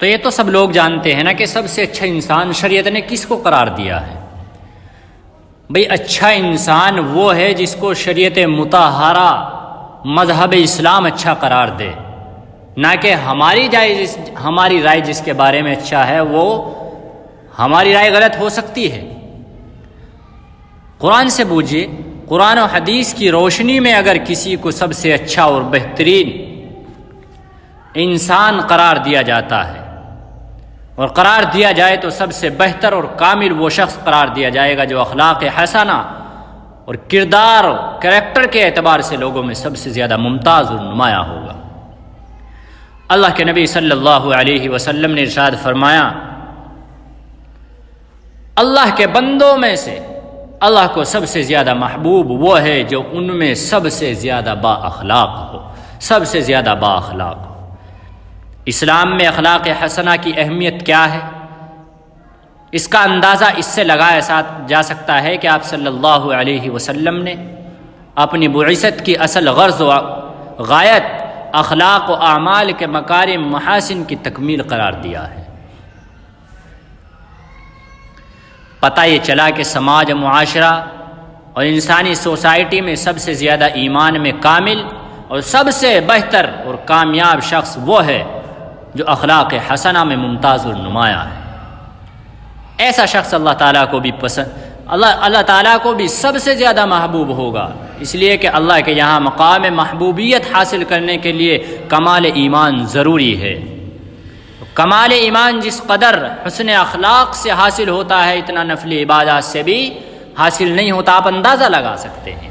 تو یہ تو سب لوگ جانتے ہیں نا کہ سب سے اچھا انسان شریعت نے کس کو قرار دیا ہے؟ بھئی اچھا انسان وہ ہے جس کو شریعت مطہرہ مذہب اسلام اچھا قرار دے، نہ کہ ہماری رائے جس کے بارے میں اچھا ہے وہ ہماری رائے غلط ہو سکتی ہے۔ قرآن سے بوجھیے، قرآن و حدیث کی روشنی میں اگر کسی کو سب سے اچھا اور بہترین انسان قرار دیا جاتا ہے، اور قرار دیا جائے تو سب سے بہتر اور کامل وہ شخص قرار دیا جائے گا جو اخلاق حسنہ اور کردار اور کریکٹر کے اعتبار سے لوگوں میں سب سے زیادہ ممتاز اور نمایاں ہوگا۔ اللہ کے نبی صلی اللہ علیہ وسلم نے ارشاد فرمایا، اللہ کے بندوں میں سے اللہ کو سب سے زیادہ محبوب وہ ہے جو ان میں سب سے زیادہ با اخلاق ہو، سب سے زیادہ با اخلاق ہو۔ اسلام میں اخلاق حسنہ کی اہمیت کیا ہے؟ اس کا اندازہ اس سے لگایا جا سکتا ہے کہ آپ صلی اللہ علیہ وسلم نے اپنی بعثت کی اصل غرض و غایت اخلاق و اعمال کے مکارم محاسن کی تکمیل قرار دیا ہے۔ پتہ یہ چلا کہ سماج معاشرہ اور انسانی سوسائٹی میں سب سے زیادہ ایمان میں کامل اور سب سے بہتر اور کامیاب شخص وہ ہے جو اخلاق حسنہ میں ممتاز اور نمایاں ہے۔ ایسا شخص اللہ تعالیٰ کو بھی اللہ تعالیٰ کو بھی سب سے زیادہ محبوب ہوگا، اس لیے کہ اللہ کے یہاں مقام محبوبیت حاصل کرنے کے لیے کمال ایمان ضروری ہے۔ کمال ایمان جس قدر حسن اخلاق سے حاصل ہوتا ہے اتنا نفلی عبادات سے بھی حاصل نہیں ہوتا۔ آپ اندازہ لگا سکتے ہیں،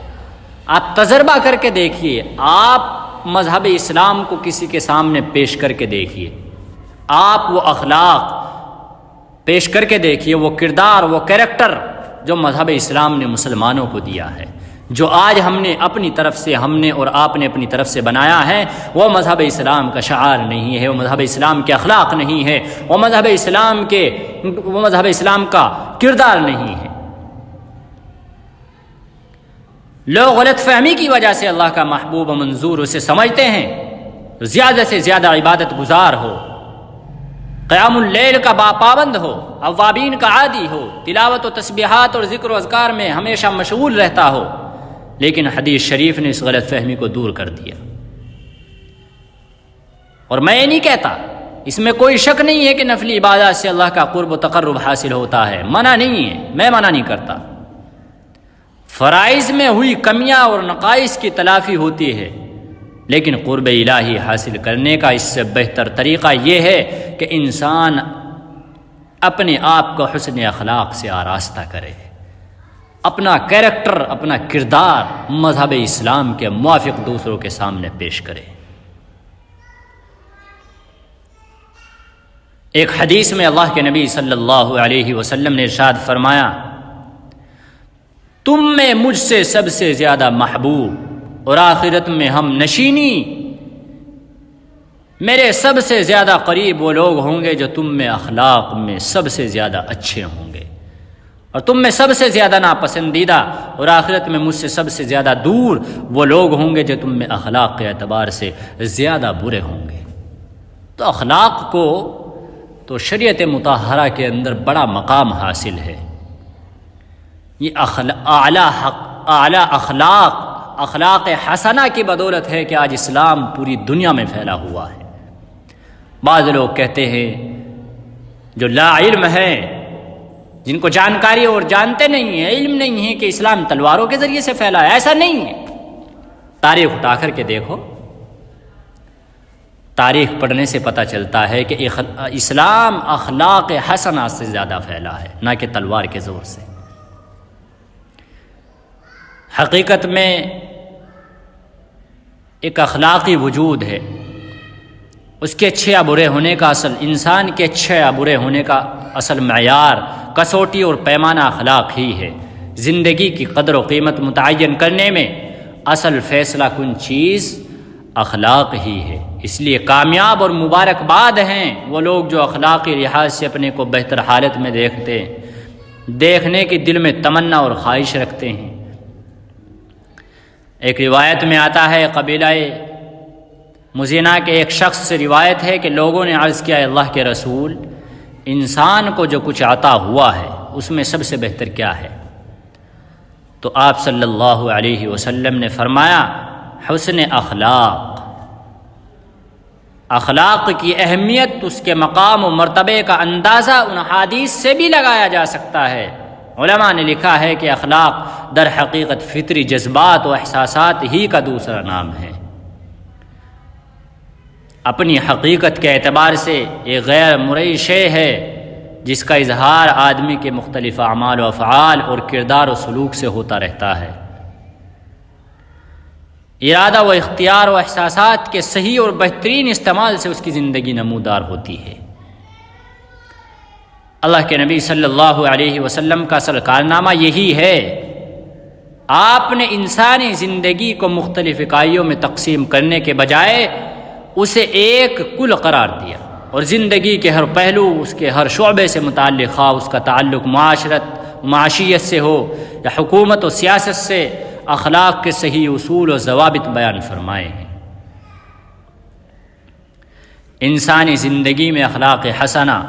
آپ تجربہ کر کے دیکھیے، آپ مذہب اسلام کو کسی کے سامنے پیش کر کے دیکھیے، آپ وہ اخلاق پیش کر کے دیکھیے، وہ کردار، وہ کریکٹر جو مذہب اسلام نے مسلمانوں کو دیا ہے، جو آج ہم نے اپنی طرف سے اور آپ نے اپنی طرف سے بنایا ہے، وہ مذہب اسلام کا شعار نہیں ہے، وہ مذہب اسلام کے اخلاق نہیں ہے، وہ مذہب اسلام کا کردار نہیں ہے۔ لوگ غلط فہمی کی وجہ سے اللہ کا محبوب و منظور اسے سمجھتے ہیں، زیادہ سے زیادہ عبادت گزار ہو، قیام اللیل کا باپابند ہو، اوابین کا عادی ہو، تلاوت و تسبیحات اور ذکر و اذکار میں ہمیشہ مشغول رہتا ہو، لیکن حدیث شریف نے اس غلط فہمی کو دور کر دیا۔ اور میں یہ نہیں کہتا، اس میں کوئی شک نہیں ہے کہ نفلی عبادات سے اللہ کا قرب و تقرب حاصل ہوتا ہے، منع نہیں ہے، میں منع نہیں کرتا۔ فرائض میں ہوئی کمیاں اور نقائص کی تلافی ہوتی ہے، لیکن قرب الہی حاصل کرنے کا اس سے بہتر طریقہ یہ ہے کہ انسان اپنے آپ کو حسن اخلاق سے آراستہ کرے، اپنا کریکٹر، اپنا کردار مذہب اسلام کے موافق دوسروں کے سامنے پیش کرے۔ ایک حدیث میں اللہ کے نبی صلی اللہ علیہ وسلم نے ارشاد فرمایا، تم میں مجھ سے سب سے زیادہ محبوب اور آخرت میں ہم نشینی میرے سب سے زیادہ قریب وہ لوگ ہوں گے جو تم میں اخلاق میں سب سے زیادہ اچھے ہوں گے، اور تم میں سب سے زیادہ ناپسندیدہ اور آخرت میں مجھ سے سب سے زیادہ دور وہ لوگ ہوں گے جو تم میں اخلاق کے اعتبار سے زیادہ برے ہوں گے۔ تو اخلاق کو تو شریعت مطہرہ کے اندر بڑا مقام حاصل ہے۔ یہ اعلیٰ اخلاق حسنہ کی بدولت ہے کہ آج اسلام پوری دنیا میں پھیلا ہوا ہے۔ بعض لوگ کہتے ہیں جو لا علم ہے، جن کو جانکاری اور جانتے نہیں ہیں، علم نہیں ہے کہ اسلام تلواروں کے ذریعے سے پھیلا ہے، ایسا نہیں ہے۔ تاریخ اٹھا کر کے دیکھو، تاریخ پڑھنے سے پتہ چلتا ہے کہ اسلام اخلاق حسنہ سے زیادہ پھیلا ہے، نہ کہ تلوار کے زور سے۔ حقیقت میں ایک اخلاقی وجود ہے، اس کے اچھے یا برے ہونے کا اصل، انسان کے اچھے یا برے ہونے کا اصل معیار، کسوٹی اور پیمانہ اخلاق ہی ہے۔ زندگی کی قدر و قیمت متعین کرنے میں اصل فیصلہ کن چیز اخلاق ہی ہے۔ اس لیے کامیاب اور مبارکباد ہیں وہ لوگ جو اخلاقی لحاظ سے اپنے کو بہتر حالت میں دیکھنے کی دل میں تمنا اور خواہش رکھتے ہیں۔ ایک روایت میں آتا ہے قبیلہ مزینہ کے ایک شخص سے روایت ہے کہ لوگوں نے عرض کیا اللہ کے رسول، انسان کو جو کچھ عطا ہوا ہے اس میں سب سے بہتر کیا ہے؟ تو آپ صلی اللہ علیہ وسلم نے فرمایا حسن اخلاق۔ اخلاق کی اہمیت، اس کے مقام و مرتبے کا اندازہ ان حدیث سے بھی لگایا جا سکتا ہے۔ علماء نے لکھا ہے کہ اخلاق در حقیقت فطری جذبات و احساسات ہی کا دوسرا نام ہے۔ اپنی حقیقت کے اعتبار سے ایک غیر مرئی شے ہے جس کا اظہار آدمی کے مختلف اعمال و افعال اور کردار و سلوک سے ہوتا رہتا ہے۔ ارادہ و اختیار و احساسات کے صحیح اور بہترین استعمال سے اس کی زندگی نمودار ہوتی ہے۔ اللہ کے نبی صلی اللہ علیہ وسلم کا اصل کارنامہ یہی ہے۔ آپ نے انسانی زندگی کو مختلف اکائیوں میں تقسیم کرنے کے بجائے اسے ایک کل قرار دیا، اور زندگی کے ہر پہلو، اس کے ہر شعبے سے متعلق، خواہ اس کا تعلق معاشیت سے ہو یا حکومت و سیاست سے، اخلاق کے صحیح اصول و ضوابط بیان فرمائے ہیں۔ انسانی زندگی میں اخلاق حسنہ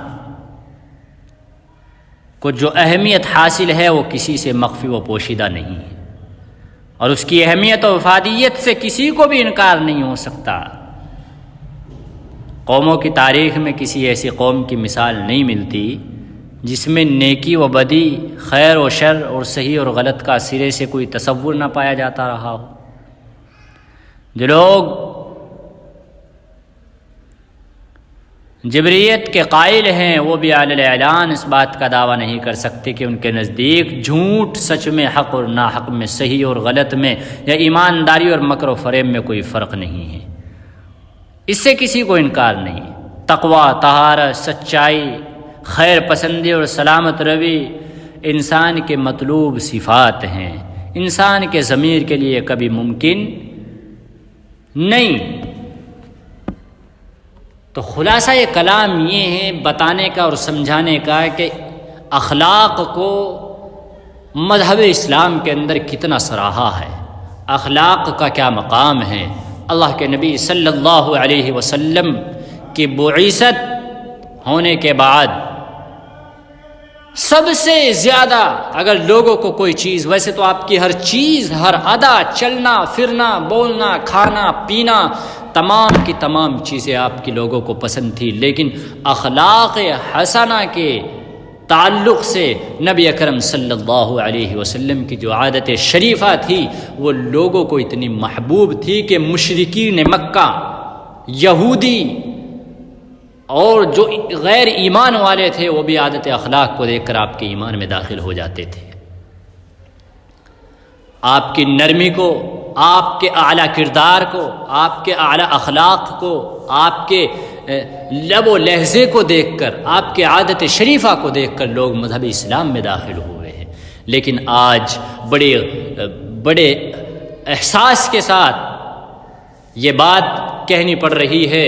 کو جو اہمیت حاصل ہے وہ کسی سے مخفی و پوشیدہ نہیں ہے، اور اس کی اہمیت و افادیت سے کسی کو بھی انکار نہیں ہو سکتا۔ قوموں کی تاریخ میں کسی ایسی قوم کی مثال نہیں ملتی جس میں نیکی و بدی، خیر و شر اور صحیح اور غلط کا سرے سے کوئی تصور نہ پایا جاتا رہا ہو۔ جو لوگ جبریت کے قائل ہیں وہ بھی علی اعلان اس بات کا دعویٰ نہیں کر سکتے کہ ان کے نزدیک جھوٹ سچ میں، حق اور ناحق میں، صحیح اور غلط میں، یا ایمانداری اور مکر و فریب میں کوئی فرق نہیں ہے۔ اس سے کسی کو انکار نہیں۔ تقوی، طہارت، سچائی، خیر پسندی اور سلامت روی انسان کے مطلوب صفات ہیں، انسان کے ضمیر کے لیے کبھی ممکن نہیں۔ تو خلاصہ یہ کلام یہ ہے بتانے کا اور سمجھانے کا کہ اخلاق کو مذہب اسلام کے اندر کتنا سراہا ہے، اخلاق کا کیا مقام ہے۔ اللہ کے نبی صلی اللہ علیہ وسلم کی بعثت ہونے کے بعد سب سے زیادہ اگر لوگوں کو کوئی چیز، ویسے تو آپ کی ہر چیز، ہر ادا، چلنا پھرنا، بولنا، کھانا پینا، تمام کی تمام چیزیں آپ کی لوگوں کو پسند تھی، لیکن اخلاق حسنہ کے تعلق سے نبی اکرم صلی اللہ علیہ وسلم کی جو عادت شریفہ تھی وہ لوگوں کو اتنی محبوب تھی کہ مشرکین مکہ، یہودی اور جو غیر ایمان والے تھے وہ بھی عادت اخلاق کو دیکھ کر آپ کے ایمان میں داخل ہو جاتے تھے۔ آپ کی نرمی کو، آپ کے اعلیٰ کردار کو، آپ کے اعلیٰ اخلاق کو، آپ کے لب و لہجے کو دیکھ کر، آپ کے عادت شریفہ کو دیکھ کر لوگ مذہب اسلام میں داخل ہوئے ہیں۔ لیکن آج بڑے احساس کے ساتھ یہ بات کہنی پڑ رہی ہے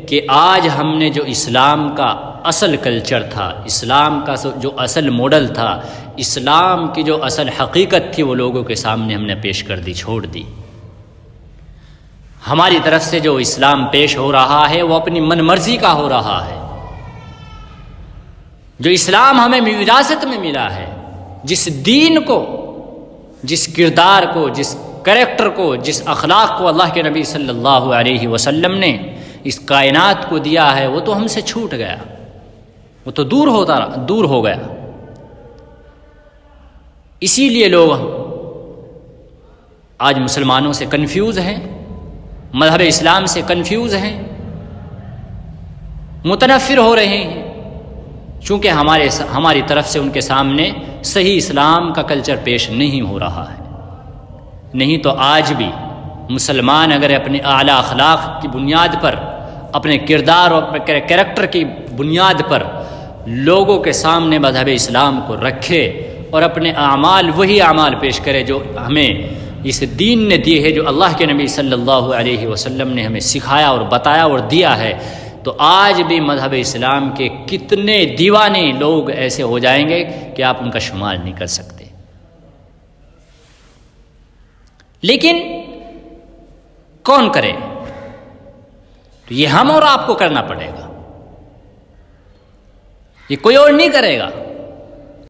کہ آج ہم نے جو اسلام کا اصل کلچر تھا، اسلام کا جو اصل ماڈل تھا، اسلام کی جو اصل حقیقت تھی وہ لوگوں کے سامنے ہم نے پیش کر دی، چھوڑ دی۔ ہماری طرف سے جو اسلام پیش ہو رہا ہے وہ اپنی من مرضی کا ہو رہا ہے۔ جو اسلام ہمیں وراثت میں ملا ہے، جس دین کو، جس کردار کو، جس کریکٹر کو، جس اخلاق کو اللہ کے نبی صلی اللہ علیہ وسلم نے اس کائنات کو دیا ہے وہ تو ہم سے چھوٹ گیا، وہ تو دور ہو گیا۔ اسی لیے لوگ آج مسلمانوں سے کنفیوز ہیں، مذہب اسلام سے کنفیوز ہیں، متنفر ہو رہے ہیں، چونکہ ہماری طرف سے ان کے سامنے صحیح اسلام کا کلچر پیش نہیں ہو رہا ہے۔ نہیں تو آج بھی مسلمان اگر اپنے اعلیٰ اخلاق کی بنیاد پر، اپنے کردار اور اپنے کریکٹر کی بنیاد پر لوگوں کے سامنے مذہب اسلام کو رکھے اور اپنے اعمال وہی اعمال پیش کرے جو ہمیں اس دین نے دیے ہے، جو اللہ کے نبی صلی اللہ علیہ وسلم نے ہمیں سکھایا اور بتایا اور دیا ہے، تو آج بھی مذہب اسلام کے کتنے دیوانے لوگ ایسے ہو جائیں گے کہ آپ ان کا شمار نہیں کر سکتے۔ لیکن کون کرے؟ تو یہ ہم اور آپ کو کرنا پڑے گا، یہ کوئی اور نہیں کرے گا۔